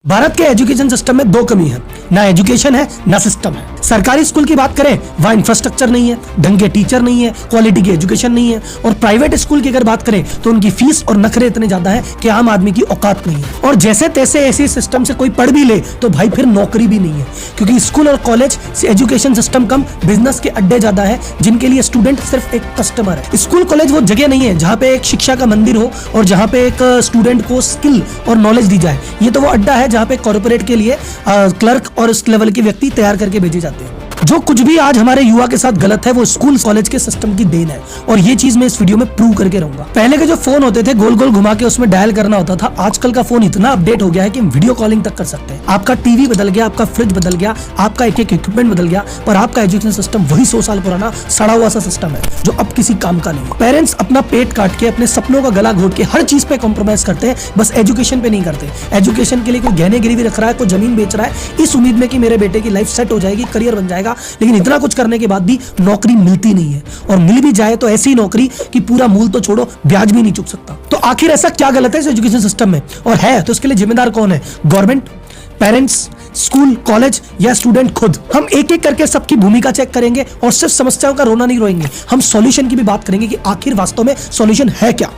भारत के education system में दो कमी है, ना एजुकेशन है ना सिस्टम है। सरकारी स्कूल की बात करें, वहाँ इंफ्रास्ट्रक्चर नहीं है, ढंग के टीचर नहीं है, क्वालिटी की एजुकेशन नहीं है। और प्राइवेट स्कूल की अगर बात करें तो उनकी फीस और नखरे इतने ज्यादा है कि आम आदमी की औकात नहीं है। और जैसे तैसे ऐसे सिस्टम से कोई पढ़ भी ले तो भाई फिर नौकरी भी नहीं है, क्योंकि स्कूल और कॉलेज से एजुकेशन सिस्टम कम, बिजनेस के अड्डे ज्यादा है जिनके लिए स्टूडेंट सिर्फ एक कस्टमर है। स्कूल कॉलेज वो जगह नहीं है जहाँ पे एक शिक्षा का मंदिर हो और जहाँ पे एक स्टूडेंट को स्किल और नॉलेज दी जाए। ये तो वो अड्डा है जहाँ पे कॉर्पोरेट के लिए क्लर्क और इस लेवल के व्यक्ति तैयार करके भेजे जाते हैं। जो कुछ भी आज हमारे युवा के साथ गलत है वो स्कूल कॉलेज के सिस्टम की देन है, और ये चीज मैं इस वीडियो में प्रूव करके रहूंगा। पहले के जो फोन होते थे गोल गोल घुमा के उसमें डायल करना होता था, आजकल का फोन इतना अपडेट हो गया है कि हम वीडियो कॉलिंग तक कर सकते हैं। आपका टीवी बदल गया, आपका फ्रिज बदल गया, आपका एक एक इक्विपमेंट बदल गया, पर आपका एजुकेशन सिस्टम वही 100 साल पुराना सड़ा हुआ सा सिस्टम है जो अब किसी काम का नहीं। पेरेंट्स अपना पेट काट के, अपने सपनों का गला घोट के हर चीज पे कॉम्प्रोमाइज करते हैं, बस एजुकेशन पे नहीं करते। एजुकेशन के लिए कोई गहने गिरवी रख रहा है, कोई जमीन बेच रहा है इस उम्मीद में कि मेरे बेटे की लाइफ सेट हो जाएगी, करियर बन जाएगा, लेकिन इतना कुछ करने के बाद भी नौकरी मिलती नहीं है। और मिल भी जाए तो ऐसी नौकरी कि पूरा मूल तो छोड़ो, ब्याज भी नहीं चुक सकता। तो आखिर ऐसा क्या गलत है इस एजुकेशन सिस्टम में, और है तो इसके लिए जिम्मेदार कौन है? गवर्नमेंट, पेरेंट्स, स्कूल, कॉलेज या स्टूडेंट खुद? हम एक एक करके सबकी भूमिका चेक करेंगे और सिर्फ समस्याओं का रोना नहीं रोएंगे, हम सॉल्यूशन की भी बात करेंगे कि आखिर वास्तव में सॉल्यूशन है क्या।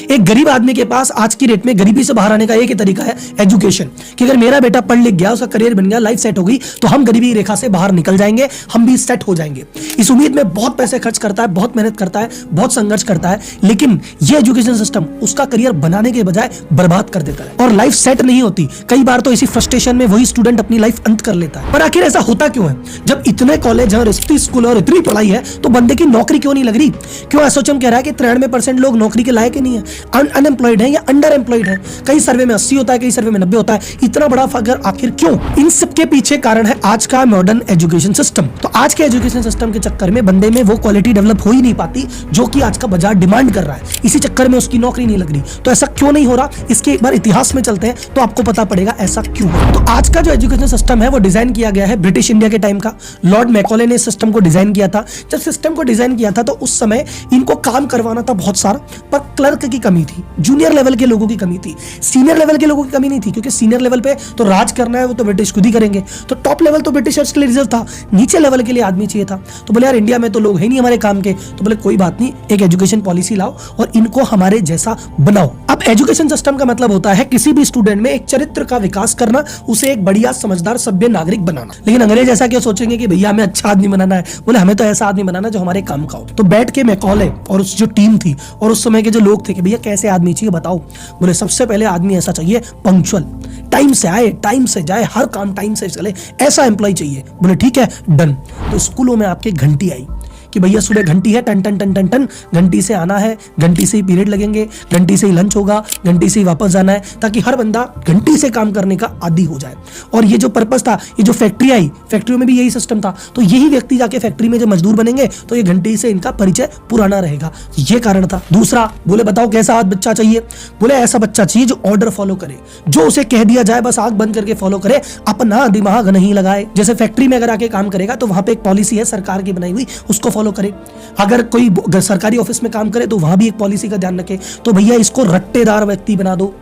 एक गरीब आदमी के पास आज की रेट में गरीबी से बाहर आने का एक ही तरीका है, एजुकेशन। कि अगर मेरा बेटा पढ़ लिख गया, उसका करियर बन गया, लाइफ सेट हो गई, तो हम गरीबी रेखा से बाहर निकल जाएंगे, हम भी सेट हो जाएंगे। इस उम्मीद में बहुत पैसे खर्च करता है, बहुत मेहनत करता है, बहुत संघर्ष करता है, लेकिन ये एजुकेशन सिस्टम उसका करियर बनाने के बजाय बर्बाद कर देता है और लाइफ सेट नहीं होती। कई बार तो इसी फ्रस्ट्रेशन में वही स्टूडेंट अपनी लाइफ अंत कर लेता है। पर आखिर ऐसा होता क्यों है? जब इतने कॉलेज और इतनी स्कूल और इतनी पढ़ाई है तो बंदे की नौकरी क्यों नहीं लग रही? क्यों एसोचएम कह रहा है कि 93% लोग नौकरी के लायक ही नहीं है, अनएम्प्लॉयड है या अंडर एम्प्लॉयड है। कई सर्वे में 80 होता है, कई सर्वे में 90 होता है। इतना बड़ा फर्क आखिर क्यों? इन सब के पीछे कारण है आज का मॉडर्न एजुकेशन सिस्टम। तो आज के एजुकेशन सिस्टम के चक्कर में बंदे में वो क्वालिटी डेवलप हो ही नहीं पाती जो कि आज का बाजार डिमांड कर रहा है। इसी चक्कर में उसकी नौकरी नहीं लग रही। तो ऐसा क्यों नहीं हो रहा, इसके एक बार इतिहास में चलते हैं तो आपको पता पड़ेगा ऐसा क्यों है। तो आज का जो एजुकेशन सिस्टम है वो डिजाइन किया गया है ब्रिटिश इंडिया के टाइम का। लॉर्ड मैकॉले ने सिस्टम को डिजाइन किया था। जब सिस्टम को डिजाइन किया था तो उस समय इनको काम करवाना था बहुत सारा, पर क्लर्क की कमी थी, जूनियर लेवल के लोगों की कमी थी, सीनियर लेवल के लोगों की कमी नहीं थी, क्योंकि सीनियर लेवल पे तो राज करना है वो तो ब्रिटिश खुद ही करेंगे। तो टॉप लेवल तो ब्रिटिशर्स के लिए रिजर्व था, नीचे लेवल के लिए आदमी चाहिए था। तो बोले यार इंडिया में तो लोग है नहीं हमारे काम के, तो बोले कोई बात नहीं, एक एजुकेशन पॉलिसी लाओ और इनको हमारे जैसा बनाओ। अब एजुकेशन सिस्टम का मतलब होता है किसी भी स्टूडेंट में एक चरित्र का विकास करना, उसे एक बढ़िया समझदार सभ्य नागरिक बनाना। लेकिन अंग्रेज ऐसा क्यों सोचेंगे कि भैया हमें अच्छा आदमी बनाना है? बोले हमें तो ऐसा आदमी बनाना जो हमारे काम का हो। तो बैठ के मैकॉले और उस जो टीम थी और उस समय के जो लोग थे कि भैया कैसे आदमी चाहिए बताओ। बोले सबसे पहले आदमी ऐसा चाहिए पंक्चुअल, टाइम से आए, टाइम से जाए, हर काम टाइम से चले, ऐसा एम्प्लॉय चाहिए। बोले ठीक है, डन। तो स्कूलों में आपके घंटी आई कि भैया सुबह घंटी है, टन टन टन टन टन, घंटी से आना है, घंटी से ही पीरियड लगेंगे, घंटी से ही लंच होगा, घंटी से ही वापस जाना है, ताकि हर बंदा घंटी से काम करने का आदी हो जाए। और ये जो पर्पस था, ये जो फैक्ट्री आई, फैक्ट्रियों में भी यही सिस्टम था। तो यही व्यक्ति जाके फैक्ट्री में जो मजदूर बनेंगे तो ये घंटी से इनका परिचय पुराना रहेगा, ये कारण था। दूसरा, बोले बताओ कैसा बच्चा चाहिए? बोले ऐसा बच्चा चाहिए जो ऑर्डर फॉलो करे, जो उसे कह दिया जाए बस आंख बंद करके फॉलो करे, अपना दिमाग नहीं लगाए। जैसे फैक्ट्री में अगर आके काम करेगा तो वहां पे एक पॉलिसी है सरकार की बनाई हुई, उसको फॉलो करे। अगर कोई सरकारी ऑफिस में काम करे तो वहां भी एक पॉलिसी का ध्यान रखे। तो भैया इसको रट्टेदार व्यक्ति बना दो।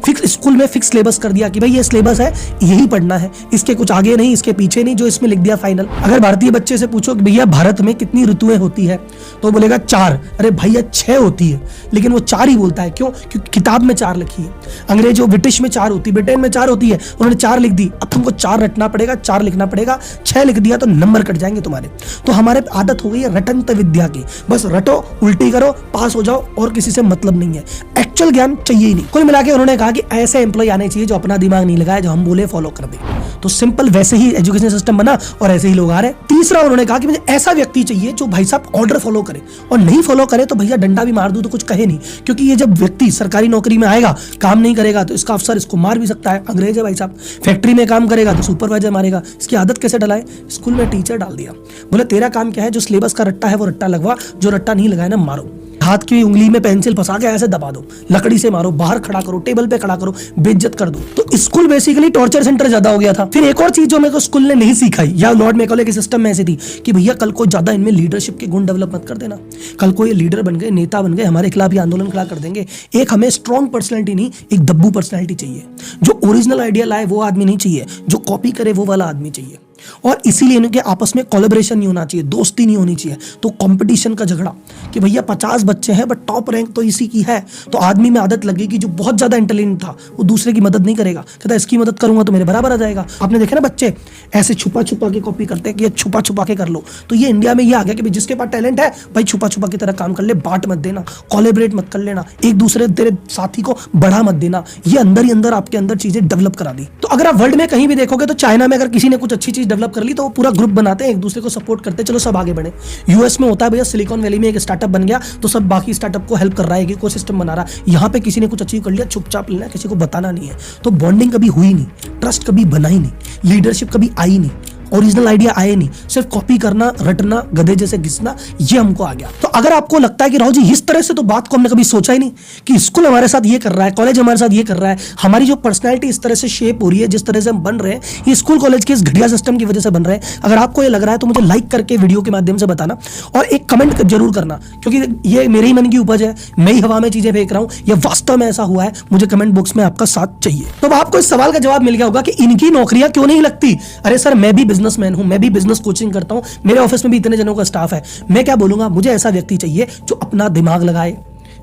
फिक्स स्कूल में फिक्स सिलेबस कर दिया कि भाई ये सिलेबस है, यही पढ़ना है, इसके कुछ आगे नहीं, इसके पीछे नहीं, जो इसमें लिख दिया फाइनल। अगर भारतीय बच्चे से पूछो कि भैया भारत में कितनी ऋतुएं होती है, तो बोलेगा 4। अरे भैया 6 होती है, लेकिन वो 4 ही बोलता है। क्यों? क्योंकि किताब में 4 लिखी है। अंग्रेजों ब्रिटिश में 4 होती, ब्रिटेन में 4 होती है, उन्होंने 4 लिख दी। अब तुमको 4 रटना पड़ेगा, 4 लिखना पड़ेगा। 6 लिख दिया तो नंबर कट जाएंगे तुम्हारे। तो हमारे आदत हो गई है रटंत विद्या की, बस रटो, उल्टी करो, पास हो जाओ, और किसी से मतलब नहीं है, एक्चुअल ज्ञान चाहिए ही नहीं। कुल मिला के उन्होंने कहा कि ऐसे एम्प्लॉय आने चाहिए जो अपना दिमाग नहीं लगाए, जो हम बोले फॉलो कर दे। तो सिंपल वैसे ही एजुकेशन सिस्टम बना और ऐसे ही लोग आ रहे हैं। तीसरा, उन्होंने कहा कि मुझे ऐसा व्यक्ति चाहिए जो भाई साहब ऑर्डर फॉलो करे, और नहीं फॉलो करे तो भैया डंडा भी मार दूं तो कुछ कहे नहीं, क्योंकि ये जब व्यक्ति सरकारी नौकरी में आएगा, काम नहीं करेगा तो इसका अफसर इसको मार भी सकता है। अंग्रेज है भाई साहब। फैक्ट्री में काम करेगा तो सुपरवाइजर मारेगा। इसकी आदत कैसे डलाए? स्कूल में टीचर डाल दिया। बोले तेरा काम क्या है? जो सिलेबस का रट्टा है वो रट्टा लगवा, जो रट्टा नहीं लगाए ना मारो। हाथ की उंगली में पेंसिल फंसा के ऐसे दबा दो, लकड़ी से मारो, बाहर खड़ा करो, टेबल पे खड़ा करो, बेइज्जत कर दो। तो स्कूल बेसिकली टॉर्चर सेंटर ज्यादा हो गया था। फिर एक और चीज जो मेरे को स्कूल ने नहीं सिखाई, या लॉर्ड मैकॉले के सिस्टम में ऐसी थी कि भैया कल को ज्यादा इनमें लीडरशिप के गुण डेवलप मत कर देना। कल को ये लीडर बन गए, नेता बन गए, हमारे खिलाफ ये आंदोलन खड़ा कर देंगे। एक हमें स्ट्रॉन्ग पर्सनैलिटी नहीं, एक दब्बू पर्सनैलिटी चाहिए। जो ओरिजिनल आइडिया लाए वो आदमी नहीं चाहिए, जो कॉपी करे वो वाला आदमी चाहिए। और इसीलिए इनके आपस में कोलैबोरेशन नहीं होना चाहिए, दोस्ती नहीं होनी चाहिए। तो कंपटीशन का झगड़ा कि भैया 50 बच्चे हैं बट टॉप रैंक तो इसी की है, तो आदमी में आदत लगेगी जो बहुत ज्यादा इंटेलिजेंट था वो दूसरे की मदद नहीं करेगा, कहता इसकी मदद करूंगा तो मेरे बराबर आ जाएगा। आपने देखा ना बच्चे ऐसे छुपा छुपा के कॉपी करते हैं कि ये छुपा छुपा के कर लो। तो ये इंडिया में ये आ गया कि जिसके पास टैलेंट है भाई छुपा छुपा की तरह काम कर ले, बांट मत देना, कोलैबोरेट मत कर लेना, एक दूसरे तेरे साथी को बढ़ा मत देना। ये अंदर ही अंदर आपके अंदर चीजें डेवलप करा दी। तो अगर आप वर्ल्ड में कहीं भी देखोगे तो चाइना में अगर किसी ने कुछ अच्छी चीज डेवलप कर ली तो वो पूरा ग्रुप बनाते हैं, एक दूसरे को सपोर्ट करते हैं, चलो सब आगे बढ़े। यूएस में होता है भैया सिलिकॉन वैली में एक स्टार्टअप बन गया तो सब बाकी स्टार्टअप को हेल्प कर रहा है, इकोसिस्टम बना रहा है। यहाँ पे किसी ने कुछ अचीव कर लिया, चुपचाप लेना, किसी को बताना नहीं है। तो बॉन्डिंग कभी हुई नहीं, ट्रस्ट कभी बना ही नहीं, लीडरशिप कभी आई नहीं, ओरिजिनल आइडिया आए नहीं, सिर्फ कॉपी करना, रटना, गधे जैसे घिसना, ये हमको आ गया। तो अगर आपको लगता है कि राहुल जी इस तरह से तो बात को हमने कभी सोचा ही नहीं कि स्कूल हमारे साथ ये कर रहा है, कॉलेज हमारे साथ ये कर रहा है, हमारी जो पर्सनैलिटी इस तरह से शेप हो रही है, जिस तरह से हम बन रहे हैं, ये स्कूल कॉलेज के इस घटिया सिस्टम की वजह से बन रहे हैं। अगर आपको ये लग रहा है तो मुझे लाइक करके वीडियो के माध्यम से बताना और एक कमेंट जरूर करना, क्योंकि ये मेरे ही मन की उपज है, मैं ही हवा में चीजें फेंक रहा हूं, या वास्तव में ऐसा हुआ है, मुझे कमेंट बॉक्स में आपका साथ चाहिए। तो अब आपको इस सवाल का जवाब मिल गया होगा कि इनकी नौकरियां क्यों नहीं लगती। अरे सर मैं भी बिजनेसमैन हूं, मैं भी बिजनेस कोचिंग करता हूं, मेरे ऑफिस में भी इतने जनों का स्टाफ है। मैं क्या बोलूंगा, मुझे ऐसा व्यक्ति चाहिए जो अपना दिमाग लगाए,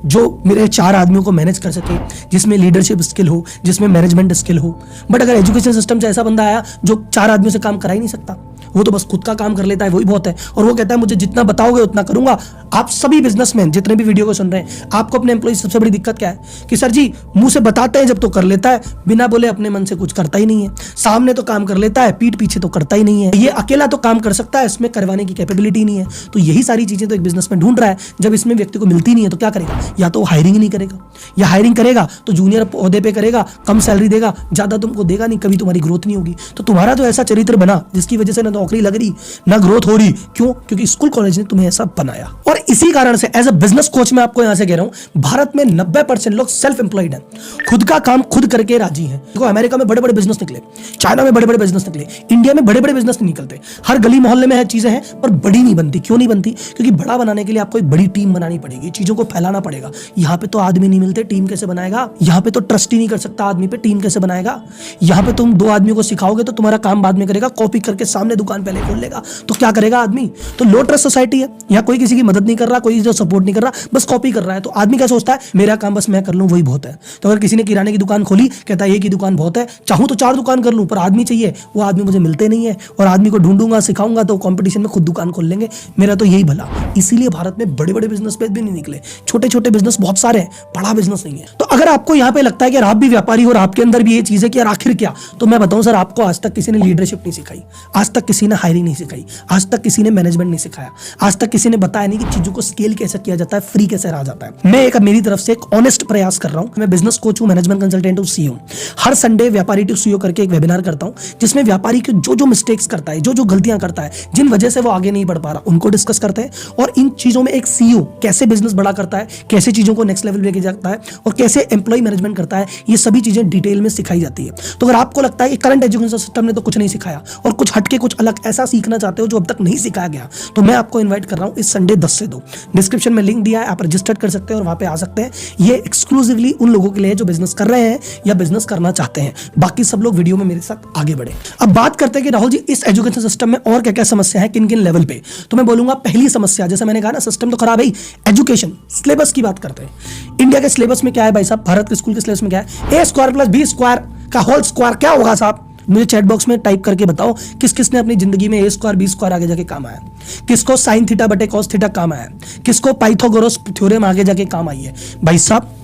जो मेरे 4 आदमियों को मैनेज कर सके, जिसमें लीडरशिप स्किल हो, जिसमें मैनेजमेंट स्किल हो। बट अगर एजुकेशन सिस्टम से ऐसा बंदा आया जो 4 आदमियों से काम करा ही नहीं सकता, वो तो बस खुद का काम कर लेता है, वही बहुत है, और वो कहता है मुझे जितना बताओगे उतना करूंगा। आप सभी बिजनेसमैन जितने भी वीडियो को सुन रहे हैं, आपको अपने एम्प्लॉय सबसे बड़ी दिक्कत क्या है कि सर जी मुंह से बताते हैं जब तो कर लेता है, बिना बोले अपने मन से कुछ करता ही नहीं है, सामने तो काम कर लेता है, पीठ पीछे तो करता ही नहीं है, ये अकेला तो काम कर सकता है, इसमें करवाने की कैपेबिलिटी नहीं है। तो यही सारी चीजें तो एक बिजनेसमैन ढूंढ रहा है। जब इसमें व्यक्ति को मिलती नहीं है तो क्या करेगा, या तो हायरिंग नहीं करेगा, या हायरिंग करेगा तो जूनियर पौधे पे करेगा, कम सैलरी देगा, ज्यादा तुमको देगा नहीं, कभी तुम्हारी ग्रोथ नहीं होगी। तो तुम्हारा तो ऐसा चरित्र बना जिसकी वजह से ना नौकरी लग रही ना ग्रोथ हो रही। क्यों? क्योंकि स्कूल कॉलेज ने तुम्हें ऐसा बनाया। और इसी कारण से एज अ बिजनेस कोच मैं आपको यहां से कह रहा हूं, भारत में 90% लोग सेल्फ एम्प्लॉयड हैं, खुद का काम खुद करके राजी हैं। देखो अमेरिका में बड़े बड़े बिजनेस निकले, चाइना में बड़े बड़े बिजनेस निकले, इंडिया में बड़े बड़े बिजनेस नहीं निकलते। हर गली मोहल्ले में है चीजें हैं पर बड़ी नहीं बनती। क्यों नहीं बनती? क्योंकि बड़ा बनाने के लिए आपको एक बड़ी टीम बनानी पड़ेगी, चीजों को फैलाना पड़ेगा। यहाँ पे तो आदमी नहीं मिलते, टीम कैसे बनाएगा? यहाँ पे तो ट्रस्ट ही नहीं कर सकता आदमी पे, टीम कैसे बनाएगा? यहाँ पे तुम 2 आदमियों को सिखाओगे तो तुम्हारा काम बाद में करेगा, कॉपी करके सामने दुकान पहले खोल लेगा, तो क्या करेगा आदमी? तो लो ट्रस्ट सोसाइटी है, यहाँ कोई किसी की मदद नहीं कर रहा, कोई जो सपोर्ट नहीं कर रहा, बस कॉपी कर रहा है। तो आदमी क्या सोचता है, मेरा काम बस मैं कर लूं वही बहुत है। तो अगर किसी ने किराने की दुकान खोली, कहता है एक ही दुकान बहुत है, चाहूं तो 4 दुकान कर लूं, पर आदमी चाहिए, वो आदमी मुझे मिलते नहीं है, और आदमी को ढूंढूंगा, सिखाऊंगा तो कंपटीशन में खुद दुकान खोल लेंगे। मेरा तो यही भला। इसीलिए भारत में बड़े बड़े बिजनेस पे भी नहीं निकले, छोटे छोटे बिजनेस बहुत सारे हैं, बड़ा बिजनेस नहीं है। तो अगर आपको यहाँ पे लगता है कि आप भी व्यापारी हो और आपके अंदर भी ये चीज है कि यार आखिर क्या, तो मैं बताऊं सर, आपको आज तक किसी ने लीडरशिप नहीं सिखाई, आज तक किसी ने हायरिंग नहीं सिखाई, आज तक किसी ने मैनेजमेंट नहीं सिखाया, आज तक किसी ने बताया नहीं कि चीजों को स्केल कैसे किया जाता है, फ्री कैसे रहा जाता है। मैं एक मेरी तरफ से एक ऑनेस्ट प्रयास कर रहा हूं। मैं बिजनेस कोच हूं, मैनेजमेंट कंसल्टेंट हूं, सीईओ। हर संडे व्यापारी टू सीईओ करके एक वेबिनार करता हूं, जिसमें व्यापारी के जो जो मिस्टेक्स करता है, जो जो गलतियां करता है, जिन वजह से वो आगे नहीं बढ़ पा रहा, उनको डिस्कस करते हैं। और इन चीजों में एक सीईओ कैसे बिजनेस बड़ा करता है, कैसे चीजों को नेक्स्ट लेवल लेके जाता है, और कैसे एम्प्लॉय मैनेजमेंट करता है, ये सभी चीजें डिटेल में सिखाई जाती है। तो अगर आपको लगता है कि करंट एजुकेशन सिस्टम ने तो कुछ नहीं सिखाया और कुछ हटके कुछ अलग ऐसा सीखना चाहते हो जो अब तक नहीं सिखाया गया, तो मैं आपको इन्वाइट कर रहा हूं इस संडे 10 से 2। डिस्क्रिप्शन में लिंक दिया है, आप रजिस्टर कर सकते हैं और वहां पे आ सकते हैं। ये एक्सक्लूसिवली उन लोगों के लिए जो बिजनेस कर रहे हैं या बिजनेस करना चाहते हैं, बाकी सब लोग वीडियो में मेरे साथ आगे बढ़े। अब बात करते हैं कि राहुल जी इस एजुकेशन सिस्टम में और क्या क्या समस्या है, किन किन लेवल पे। तो मैं बोलूंगा पहली समस्या, जैसे मैंने कहा ना सिस्टम तो खराब है ही, एजुकेशन सिलेबस की बात करते हैं। इंडिया के सिलेबस में क्या है भाई साहब, भारत के स्कूल के सिलेबस में क्या है? a² + b² का होल स्क्वायर क्या होगा साहब? मुझे चैट बॉक्स में टाइप करके बताओ किस किस ने अपनी जिंदगी में a² b² आगे जाके काम आया, किसको sin θ / cos θ काम आया, किसको पाइथागोरस थ्योरम आगे जाके काम आई है। भाई साहब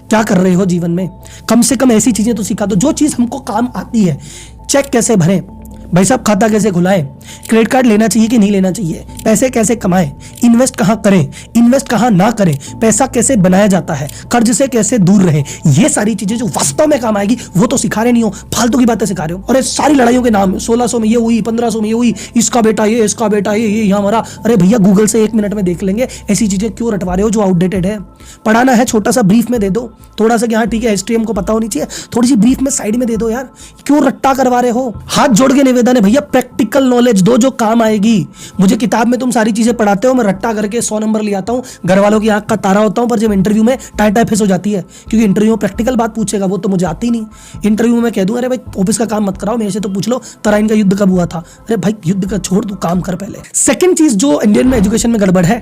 क्या कर रहे हो जीवन में? कम से कम ऐसी चीजें तो सिखा दो जो चीज हमको काम आती है। चेक कैसे भरें भाई साहब, खाता कैसे खुलाएं, क्रेडिट कार्ड लेना चाहिए कि नहीं लेना चाहिए, पैसे कैसे कमाएं, इन्वेस्ट कहां करें, इन्वेस्ट कहां ना करें, पैसा कैसे बनाया जाता है, कर्ज से कैसे दूर रहे, ये सारी चीजें जो वास्तव में काम आएगी वो तो सिखा रहे नहीं हो, फालतू की बातें सिखा रहे हो। और ये सारी लड़ाइयों के नाम 1600 में ये हुई, 1500 में ये हुई, इसका बेटा ये, इसका बेटा ये यहाँ मरा। अरे भैया गूगल से 1 मिनट में देख लेंगे, ऐसी चीजें क्यों रटवा रहे हो जो आउटडेटेड है। पढ़ाना है छोटा सा ब्रीफ में दे दो, थोड़ा सा कि हाँ ठीक है हिस्ट्री हमको पता होनी चाहिए, थोड़ी सी ब्रीफ में साइड में दे दो यार, क्यों रट्टा करवा रहे हो। हाथ जोड़ के निवेदन है भैया, प्रैक्टिकल नॉलेज दो जो काम आएगी। मुझे किताब में तुम सारी चीजें पढ़ाते हो, मैं रट्टा करके 100 नंबर ले आता हूँ, घर वालों की आंख का तारा होता हूँ, पर जब इंटरव्यू में टाई फिस हो जाती है, क्योंकि इंटरव्यू में प्रैक्टिकल बात पूछेगा वो तो मुझे आती नहीं। इंटरव्यू में मैं कह दूं अरे भाई ऑफिस का काम मत कराओ, मेरे से तो पूछ लो तराइन का युद्ध कब हुआ था। अरे भाई युद्ध का छोड़, तू काम कर पहले। सेकंड चीज जो इंडियन में एजुकेशन में गड़बड़ है,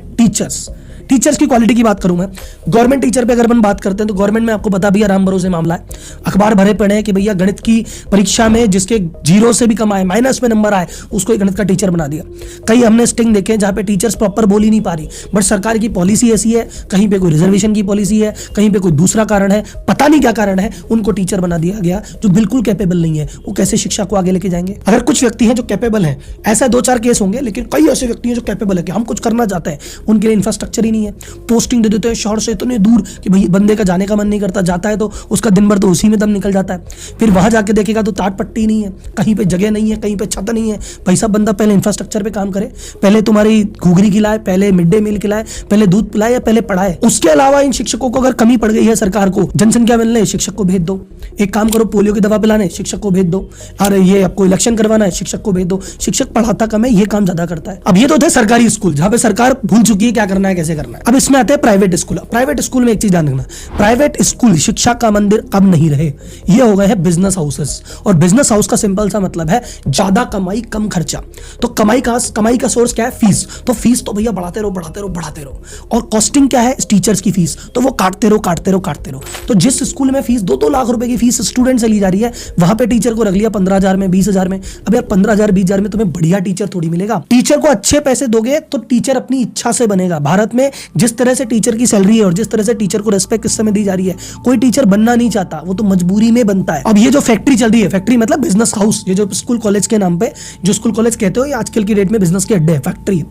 टीचर्स की क्वालिटी की बात करूं मैं। गवर्नमेंट टीचर पे अगर हम बात करते हैं तो गवर्नमेंट में आपको पता भी आराम भरोसे मामला है, अखबार भरे पड़े हैं कि भैया गणित की परीक्षा में जिसके 0 से भी कम आए, माइनस में नंबर आए, उसको गणित का टीचर बना दिया। कई हमने स्टिंग देखे जहां पे टीचर्स प्रॉपर बोल ही नहीं पा रही, बट सरकार की पॉलिसी ऐसी है, कहीं पे कोई रिजर्वेशन की पॉलिसी है, कहीं पे कोई दूसरा कारण है, पता नहीं क्या कारण है, उनको टीचर बना दिया गया जो बिल्कुल कैपेबल नहीं है। वो कैसे शिक्षा को आगे लेके जाएंगे। अगर कुछ व्यक्ति हैं जो कैपेबल हैं, ऐसा 2-4 केस होंगे, लेकिन कई ऐसे व्यक्ति हैं जो कैपेबल है कि हम कुछ करना चाहते हैं, उनके लिए इंफ्रास्ट्रक्चर ही नहीं है, पोस्टिंग दे देते हैं शहर से इतने दूर कि भाई बंदे का जाने का मन नहीं करता, जाता है तो उसका दिन भर तो उसी में दम निकल जाता है। फिर वहां जाके देखेगा तो टाट पट्टी नहीं है, कहीं पे जगह नहीं है, कहीं पे छत नहीं है। भाई साहब बंदा पहले इंफ्रास्ट्रक्चर पे काम करे, पहले तुम्हारी घुघरी खिलाए, पहले मिड डे मील खिलाए, पहले दूध पिलाए या पहले पढ़ाए। उसके अलावा इन शिक्षकों को अगर कमी पड़ गई है, सरकार को जनसंख्या मिलने, शिक्षक को भेज दो। एक काम करो, पोलियो की दवा पिलाने शिक्षक को भेज दो, अरे ये आपको इलेक्शन करवाना है शिक्षक को भेज दो। शिक्षक पढ़ाता कम है, ये काम ज्यादा करता है। अब ये तो थे सरकारी स्कूल जहां पे सरकार भूल चुकी है क्या करना है, कैसे करना है। अब इसमें आते हैं प्राइवेट स्कूल। प्राइवेट स्कूल में एक चीज ध्यान रखना, प्राइवेट स्कूल शिक्षा का मंदिर अब नहीं रहे, ये हो गए हैं बिजनेस हाउसेस। और बिजनेस हाउस का सिंपल सा मतलब है ज्यादा कमाई कम खर्चा। तो कमाई का सोर्स क्या है, फीस। तो फीस तो भैया बढ़ाते रहो बढ़ाते रहो बढ़ाते रहो। और कॉस्टिंग क्या है, टीचर्स की फीस, तो वो काटते रहो काटते रहो काटते रहो। तो जिस स्कूल में फीस 2-2 लाख रुपए की फीस स्टूडेंट से ली जा रही है, वहां पे टीचर को रख लिया 15,000 में, 20,000 में। अब यार 15,000 20,000 में तुम्हें बढ़िया टीचर थोड़ी मिलेगा। टीचर को अच्छे पैसे दोगे तो टीचर अपनी इच्छा से बनेगा। भारत में जिस तरह से टीचर की सैलरी है और जिस तरह से टीचर को रेस्पेक्ट इस समय दी जा रही है, कोई टीचर बनना नहीं चाहता, वो तो मजबूरी में बनता है। अब ये जो फैक्ट्री चल रही है, फैक्ट्री मतलब बिजनेस हाउस, ये जो स्कूल कॉलेज के नाम पे जो स्कूल कॉलेज कहते हो, ये आजकल की डेट में बिजनेस के अड्डे है, फैक्ट्री।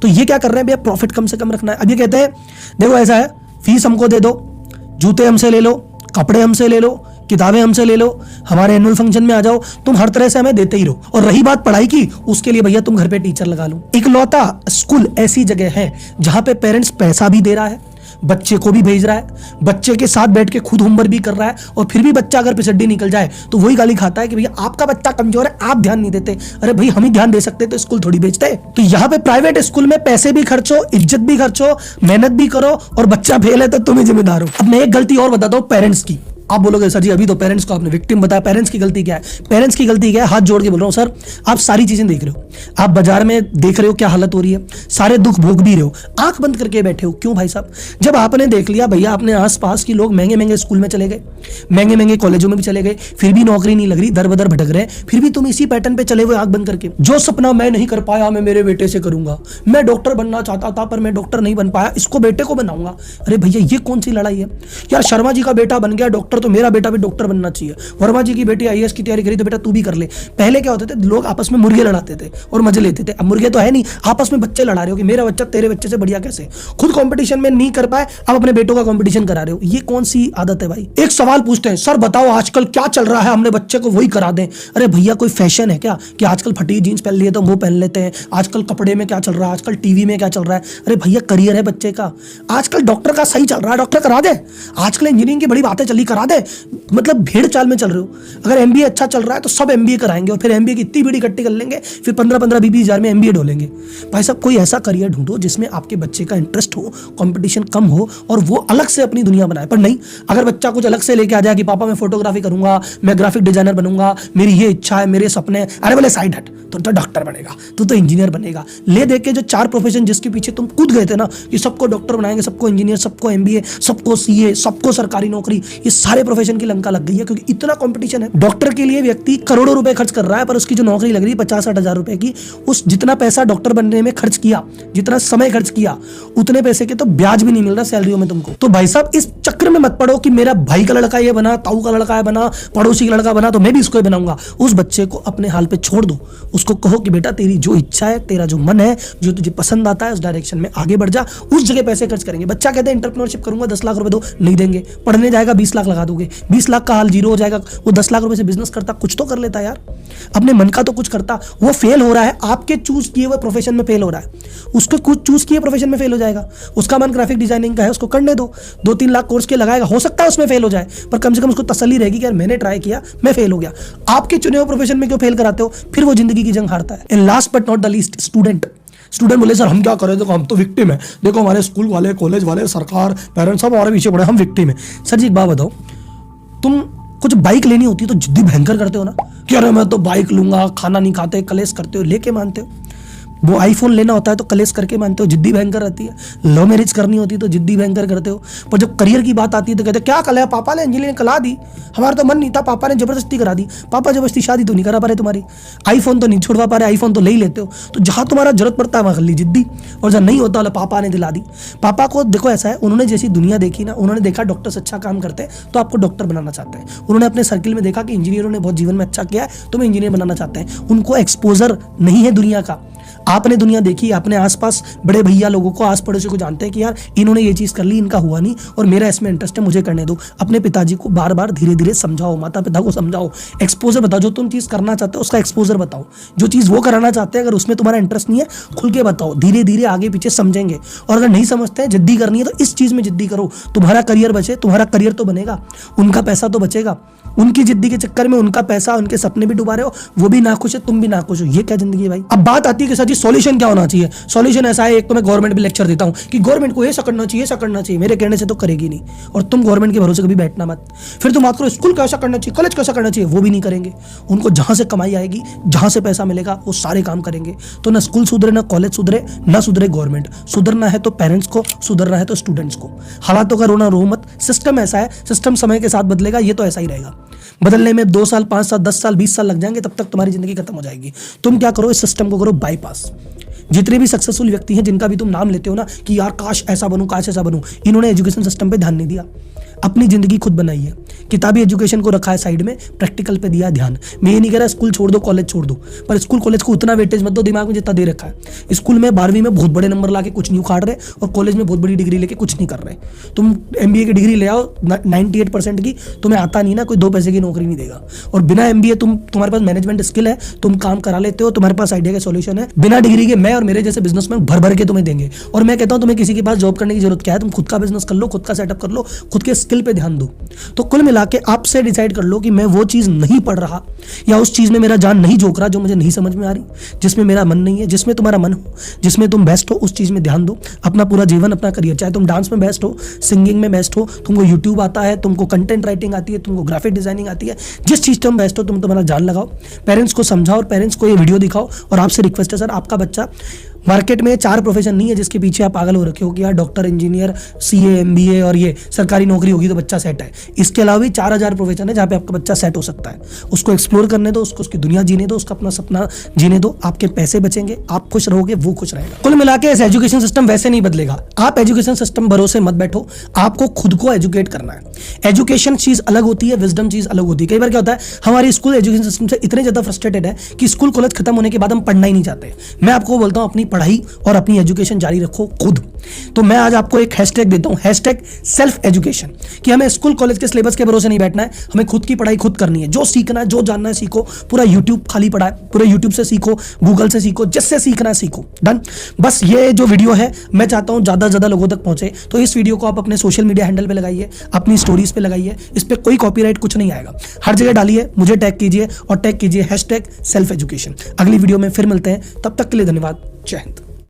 तो ये क्या कर रहे हैं भैया, प्रॉफिट कम से कम रखना है। अब ये कहते हैं देखो ऐसा है, फीस हमको दे दो, जूते हमसे ले लो, कपड़े हमसे ले लो, किताबें हमसे ले लो, हमारे एनुअल फंक्शन में आ जाओ, तुम हर तरह से हमें देते ही रहो। और रही बात पढ़ाई की, उसके लिए भैया तुम घर पे टीचर लगा लो। इकलौता स्कूल ऐसी जगह है जहां पे पेरेंट्स पैसा भी दे रहा है, बच्चे को भी भेज रहा है, बच्चे के साथ बैठ के खुद होमवर्क भी कर रहा है, और फिर भी बच्चा अगर पिछड़ी निकल जाए तो वही गाली खाता है कि भैया आपका बच्चा कमजोर है, आप ध्यान नहीं देते। अरे भाई हम ही ध्यान दे सकते तो स्कूल थोड़ी भेजते। तो यहाँ पे प्राइवेट स्कूल में पैसे भी खर्चो, इज्जत भी खर्चो, मेहनत भी करो, और बच्चा फेल है तो तुम्हें जिम्मेदार हो। अब मैं एक गलती और बताता हूँ पेरेंट्स की। आप बोलोगे सर जी अभी तो पेरेंट्स को आपने विक्टिम बताया, पेरेंट्स की गलती क्या है। पेरेंट्स की गलती क्या है, हाथ जोड़ के बोल रहा हूं सर, आप सारी चीजें देख रहे हो, आप बाजार में देख रहे हो क्या हालत हो रही है, सारे दुख भोग भी रहे हो, आंख बंद करके बैठे हो। क्यों भाई साहब, जब आपने देख लिया भैया अपने आसपास के लोग महंगे महंगे स्कूल में चले गए, महंगे महंगे कॉलेजों में भी चले गए, फिर भी नौकरी नहीं लग रही, दर बदर भटक रहे, फिर भी तुम इसी पैटर्न पे चले हुए आंख बंद करके। जो सपना मैं नहीं कर पाया मैं मेरे बेटे से करूंगा, मैं डॉक्टर बनना चाहता था पर मैं डॉक्टर नहीं बन पाया, इसको बेटे को बनाऊंगा। अरे भैया ये कौन सी लड़ाई है यार, शर्मा जी का बेटा बन गया डॉक्टर तो मेरा बेटा भी डॉक्टर बनना चाहिए, वर्मा जी की बेटी आईएएस की तैयारी करी तो बेटा तू भी कर ले। पहले क्या होते थे, लोग आपस में मुर्गे लड़ाते थे और मजे लेते थे। अब मुर्गे तो है नहीं, आपस में बच्चे लड़ा रहे हो कि मेरा बच्चा तेरे बच्चे से बढ़िया कैसे। खुद कंपटीशन में नहीं कर पाए, अब अपने बेटों का कंपटीशन करा रहे हो। ये कौन सी आदत है भाई। एक सवाल पूछते हैं, सर बताओ आजकल क्या चल रहा है, हमने बच्चे को वही करा दें। अरे भैया कोई फैशन है क्या कि आजकल फटी जींस पहन लिए तो वो पहन लेते हैं, आजकल कपड़े में क्या चल रहा है, आजकल टीवी में क्या चल रहा है। अरे भैया करियर है बच्चे का, आजकल डॉक्टर का सही चल रहा है, डॉक्टर करा दे। आजकल इंजीनियरिंग की बड़ी बातें चली, करा दे। मतलब भेड़ चाल में चल रहे हो। अगर एमबीए अच्छा चल रहा है तो सब एमबीए कराएंगे और फिर एमबीए की इतनी बड़ी इकट्ठी कर लेंगे, फिर 15-15, 20-20 हजार में एमबीए ढोलेंगे। भाई साहब कोई ऐसा करियर ढूंढो जिसमें आपके बच्चे का इंटरेस्ट हो, कंपटीशन कम हो और वो अलग से अपनी दुनिया बनाए। पर नहीं, अगर बच्चा कुछ अलग से लेके आ जाए कि पापा मैं फोटोग्राफी करूंगा, मैं ग्राफिक डिजाइनर बनूंगा, मेरी ये इच्छा है, मेरे सपने हैं। अरे बोले साइड हट, तू तो डॉक्टर बनेगा, तू तो इंजीनियर बनेगा। ले दे के जो 4 प्रोफेशन जिसके पीछे तुम कूद गए थे ना कि सबको डॉक्टर बनाएंगे, सबको इंजीनियर, सबको एमबीए, सबको सीए, सबको सरकारी नौकरी, ये सारे प्रोफेशन की लंका लग गई है, क्योंकि इतना कंपटीशन है। डॉक्टर के लिए व्यक्ति करोड़ों रुपए खर्च कर रहा है, पर उसकी जो नौकरी लग रही है 50-60 हजार रुपए की, उस जितना पैसा डॉक्टर बनने में खर्च किया, जितना समय खर्च किया, उतने पैसे के तो ब्याज भी नहीं मिल रहा सैलरियों में तुमको। तो भाई साहब इस चक्र में मत पड़ो कि मेरा भाई का लड़का ये बना, ताऊ का लड़का ये बना, पड़ोसी का लड़का बना तो मैं भी इसको ही बनाऊंगा। उस बच्चे को अपने हाल पे छोड़ दो, उसको कहो कि बेटा तेरी जो इच्छा है, तेरा जो मन है, जो तुझे पसंद आता है, उस डायरेक्शन में आगे बढ़ जा, उस जगह पैसे खर्च करेंगे। बच्चा कहते हैं एंटरप्रेन्योरशिप करूंगा, 10 लाख रुपए दो, नहीं देंगे। पढ़ने जाएगा 20 लाख लगा दोगे, 20 लाख का हाल जीरो हो जाएगा। वो 10 लाख रुपए से बिजनेस करता, कुछ तो कर लेता यार, अपने मन का तो कुछ करता। वो फेल हो रहा है आपके चूज किए हुए प्रोफेशन में, फेल हो रहा है, उसको कुछ चूज किए प्रोफेशन में फेल हो जाएगा। उसका मन ग्राफिक डिजाइनिंग का है, उसको करने दो, 2-3 लाख कोर्स के लगाएगा, हो सकता है उसमें फेल हो जाए, पर कम से कम उसको तसल्ली रहेगी कि यार मैंने ट्राई किया, मैं फेल हो गया। आपके चुने हुए प्रोफेशन में क्यों फेल कराते हो, फिर वो जिंदगी की जंग हारता है। And last but not the least, student बोले सर हम क्या करें, देखो हम तो विक्टिम है, देखो हमारे स्कूल वाले, कॉलेज वाले, सरकार, पेरेंट्स सब हमारे पीछे पड़े, हम विक्टिम है। सर जी एक बात बताओ, तुम कुछ बाइक लेनी होती है तो जिद्दी भयंकर करते हो ना, कि अरे मैं तो बाइक लूंगा, खाना नहीं खाते, कलेश करते हो, लेके मानते हो। वो आईफोन लेना होता है तो कलेश करके मानते हो, जिद्दी भयंकर रहती है। लव मैरिज करनी होती है तो जिद्दी भयंकर करते हो। पर जब करियर की बात आती है तो कहते क्या कल है, पापा ने इंजीनियरिंग करा दी, हमारा तो मन नहीं था, पापा ने जबरदस्ती करा दी। पापा जबरदस्ती शादी तो नहीं करा पा रहे तुम्हारी, आईफोन तो नहीं छुड़वा पा रहे, आईफोन तो ले ही लेते हो। तो जहां तुम्हारा जरूरत पड़ता है वहां कर ली जिद्दी, और जब नहीं होता पापा ने दिला दी। पापा को देखो ऐसा है, उन्होंने जैसी दुनिया देखी ना, उन्होंने देखा डॉक्टर्स अच्छा काम करते हैं तो आपको डॉक्टर बनाना चाहते हैं। उन्होंने अपने सर्किल में देखा कि इंजीनियरों ने बहुत जीवन में अच्छा किया है तो मैं इंजीनियर बनाना चाहते हैं। उनको एक्सपोजर नहीं है दुनिया का। आपने दुनिया देखी, अपने आसपास बड़े भैया लोगों को, आस पड़ोसी को जानते हैं कि यार इन्होंने ये चीज़ कर ली, इनका हुआ नहीं और मेरा इसमें इंटरेस्ट है, मुझे करने दो। अपने पिताजी को बार बार धीरे धीरे समझाओ, माता पिता को समझाओ, एक्सपोजर बताओ। जो तुम चीज़ करना चाहते हो उसका एक्सपोजर बताओ। जो चीज़ वो कराना चाहते हैं अगर उसमें तुम्हारा इंटरेस्ट नहीं है, खुल के बताओ, धीरे धीरे आगे पीछे समझेंगे। और अगर नहीं समझते हैं, जिद्दी करनी है तो इस चीज़ में जिद्दी करो, तुम्हारा करियर बचे, तुम्हारा करियर तो बनेगा, उनका पैसा तो बचेगा। उनकी जिद्दी के चक्कर में उनका पैसा, उनके सपने भी डुबा रहे हो, वो भी नाखुश है, तुम भी नाखुश हो। ये क्या जिंदगी है भाई। अब बात आती है कि सर जी सॉल्यूशन क्या होना चाहिए। सॉल्यूशन ऐसा है, एक तो मैं गवर्नमेंट भी लेक्चर देता हूँ कि गवर्नमेंट को ऐसा करना चाहिए, ऐसा करना चाहिए, मेरे कहने से तो करेगी नहीं। और तुम गवर्नमेंट के भरोसे कभी बैठना मत। फिर तुम बात करो स्कूल कैसा करना चाहिए, कॉलेज कैसा करना चाहिए, वो भी नहीं करेंगे। उनको जहां से कमाई आएगी, जहां से पैसा मिलेगा, वो सारे काम करेंगे। तो ना स्कूल सुधरे, ना कॉलेज सुधरे, ना सुधरे गवर्नमेंट। सुधरना है तो पेरेंट्स को, सुधरना है तो स्टूडेंट्स को। हालातों का रोना रो मत, सिस्टम ऐसा है, सिस्टम समय के साथ बदलेगा, ये तो ऐसा ही रहेगा। बदलने में 2 साल, 5 साल, 10 साल, 20 साल लग जाएंगे, तब तक तुम्हारी जिंदगी खत्म हो जाएगी। तुम क्या करो, इस सिस्टम को करो बाईपास। जितने भी सक्सेसफुल व्यक्ति हैं जिनका भी तुम नाम लेते हो ना कि यार काश ऐसा बनूं, काश ऐसा बनूं, इन्होंने एजुकेशन सिस्टम पे ध्यान नहीं दिया, अपनी जिंदगी खुद बनाई है। किताबी एजुकेशन को रखा है साइड में, प्रैक्टिकल पे दिया ध्यान। मैं ये नहीं कह रहा स्कूल छोड़ दो, कॉलेज छोड़ दो, पर स्कूल कॉलेज को उतना वेटेज मत दो दिमाग में जितना दे रखा है। स्कूल में 12वीं में बहुत बड़े नंबर ला के कुछ नहीं उखाड़ रहे, और कॉलेज में बहुत बड़ी डिग्री लेके कुछ नहीं कर रहे। तुम MBA की डिग्री ले आओ 98% की, तुम्हें आता नहीं ना, कोई 2 पैसे की नौकरी नहीं देगा। और बिना MBA तुम्हारे पास मैनेजमेंट स्किल है, तुम काम करा लेते हो, तुम्हारे पास आइडिया का सॉल्यूशन है, बिना डिग्री के मैं और मेरे जैसे बिजनेसमैन भर भर के तुम्हें देंगे। और मैं कहता हूं तुम्हें किसी के पास जॉब करने की जरूरत क्या है, तुम खुद का बिजनेस कर लो, खुद का सेटअप कर लो, खुद के स्किल पे ध्यान दो। तो कुल मिला के आपसे डिसाइड कर लो कि मैं वो चीज नहीं पढ़ रहा, या उस चीज में मेरा जान नहीं झोंक रहा जो मुझे नहीं समझ में आ रही, जिसमें मेरा मन नहीं है। जिसमें तुम्हारा मन हो, जिसमें तुम बेस्ट हो, उस चीज में ध्यान दो। अपना पूरा जीवन, अपना करियर, चाहे तुम डांस में बेस्ट हो, सिंगिंग में बेस्ट हो, तुमको यूट्यूब आता है, तुमको कंटेंट राइटिंग आती है, तुमको ग्राफिक डिजाइनिंग आती है, जिस चीज तुम बेस्ट हो तुम तुम्हारा जान लगाओ। पेरेंट्स को समझाओ और पेरेंट्स को ये वीडियो दिखाओ। और आपसे रिक्वेस्ट है सर, आपका बच्चा, मार्केट में 4 प्रोफेशन नहीं है जिसके पीछे आप पागल हो रखे हो कि यार डॉक्टर, इंजीनियर, CA, MBA और ये सरकारी नौकरी होगी तो बच्चा सेट है। इसके अलावा भी 4000 प्रोफेशन है जहाँ पे आपका बच्चा सेट हो सकता है। उसको एक्सप्लोर करने दो, उसको उसकी दुनिया जीने दो, उसका अपना सपना जीने दो। आपके पैसे बचेंगे, आप खुश रहोगे, वो खुश रहेगा। कुल मिला के इस एजुकेशन सिस्टम वैसे नहीं बदलेगा। आप एजुकेशन सिस्टम भरोसे मत बैठो, आपको खुद को एजुकेट करना है। एजुकेशन चीज अलग होती है, विजडम चीज अलग होती है। कई बार क्या होता है, हमारी स्कूल एजुकेशन सिस्टम से इतने ज्यादा फ्रस्ट्रेटेड है कि स्कूल कॉलेज खत्म होने के बाद हम पढ़ना ही नहीं चाहते। मैं आपको बोलता हूं अपनी पढ़ाई और अपनी एजुकेशन जारी रखो खुद। तो मैं आज आपको एक हैशटैग देता हूं, हैशटैग सेल्फ एजुकेशन, कि हमें स्कूल कॉलेज के सिलेबस के भरोसे नहीं बैठना है, हमें खुद की पढ़ाई खुद करनी है। जो सीखना है, जो जानना है सीखो। पूरा यूट्यूब खाली पड़ा है, पूरे यूट्यूब से सीखो, गूगल से सीखो, जिससे सीखना है सीखो। डन। बस ये जो वीडियो है मैं चाहता हूं ज्यादा से ज्यादा लोगों तक पहुंचे। तो इस वीडियो को आप अपने सोशल मीडिया हैंडल पे लगाइए, अपनी स्टोरीज पे लगाइए। इस पे कोई कॉपीराइट कुछ नहीं आएगा, हर जगह डालिए, मुझे टैग कीजिए और टैग कीजिए हैशटैग सेल्फ एजुकेशन। अगली वीडियो में फिर मिलते हैं, तब तक के लिए धन्यवाद। जय हिंद।